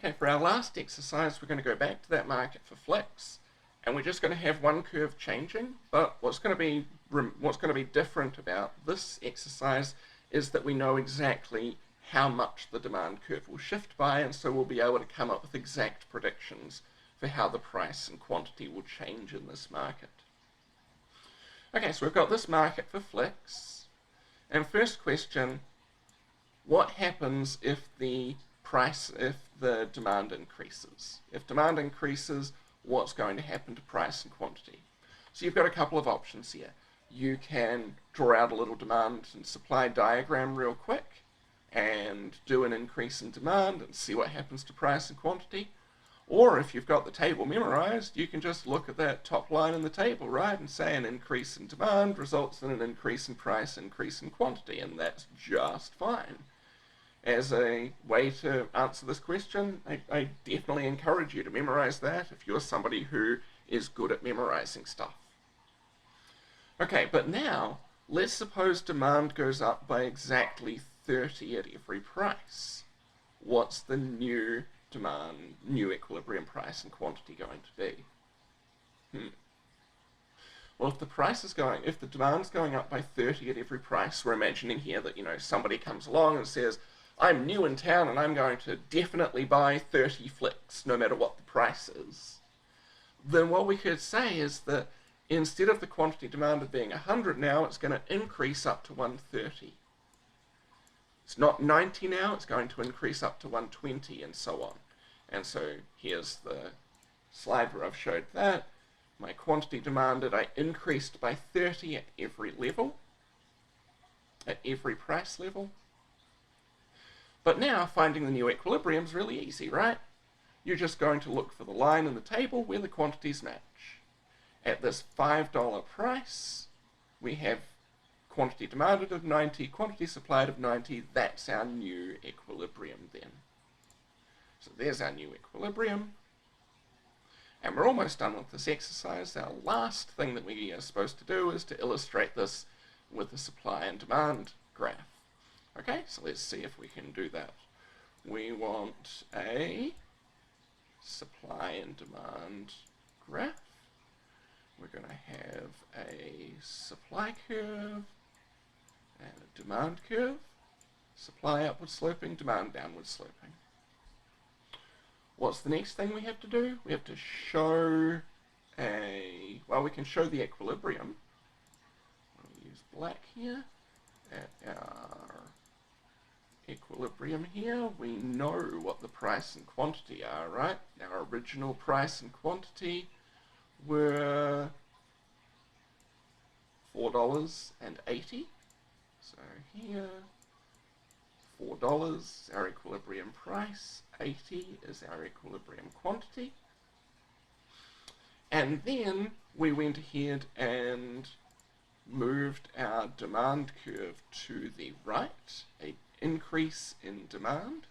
Okay, for our last exercise, we're going to go back to that market for flex, and we're just going to have one curve changing. But what's going to be different about this exercise is that we know exactly how much the demand curve will shift by, and so we'll be able to come up with exact predictions for how the price and quantity will change in this market. Okay, so we've got this market for flex, and first question: what happens if the demand increases? If demand increases, what's going to happen to price and quantity? So you've got a couple of options here. You can draw out a little demand and supply diagram real quick and do an increase in demand and see what happens to price and quantity. Or if you've got the table memorized, you can just look at that top line in the table, right, and say an increase in demand results in an increase in price, increase in quantity, and that's just fine. As a way to answer this question, I definitely encourage you to memorize that if you're somebody who is good at memorizing stuff. Okay, but now, let's suppose demand goes up by exactly 30 at every price. What's the new demand, new equilibrium price and quantity going to be? Well, if the demand's going up by 30 at every price, we're imagining here that, somebody comes along and says, I'm new in town and I'm going to definitely buy 30 flicks, no matter what the price is. Then what we could say is that instead of the quantity demanded being 100 now, it's going to increase up to 130. It's not 90 now, it's going to increase up to 120 and so on. And so here's the slide where I've showed that. My quantity demanded, I increased by 30 at every level, at every price level. But now finding the new equilibrium is really easy, right? You're just going to look for the line in the table where the quantities match. At this $5 price, we have quantity demanded of 90, quantity supplied of 90. That's our new equilibrium then. So there's our new equilibrium. And we're almost done with this exercise. Our last thing that we are supposed to do is to illustrate this with the supply and demand graph. Okay, so let's see if we can do that. We want a supply and demand graph. We're going to have a supply curve and a demand curve. Supply upward sloping, demand downward sloping. What's the next thing we have to do? We have to show we can show the equilibrium. I'll use black here. At our equilibrium here, we know what the price and quantity are, right? Our original price and quantity were $4.80. So here, $4 is our equilibrium price, 80 is our equilibrium quantity. And then we went ahead and moved our demand curve to the right, an increase in demand.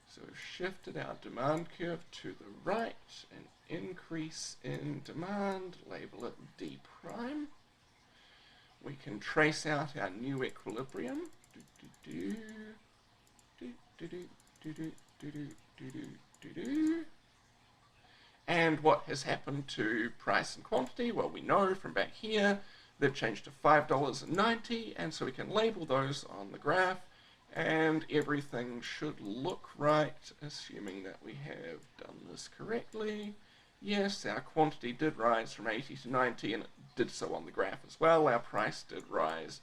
So we've shifted our demand curve to the right, an increase in demand, label it D prime. We can trace out our new equilibrium. And what has happened to price and quantity? Well, we know from back here they've changed to $5.90, and so we can label those on the graph, and everything should look right, assuming that we have done this correctly. Yes, our quantity did rise from 80 to 90, and it did so on the graph as well. Our price did rise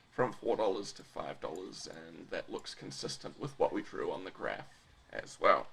from $4 to $5, and that looks consistent with what we drew on the graph as well.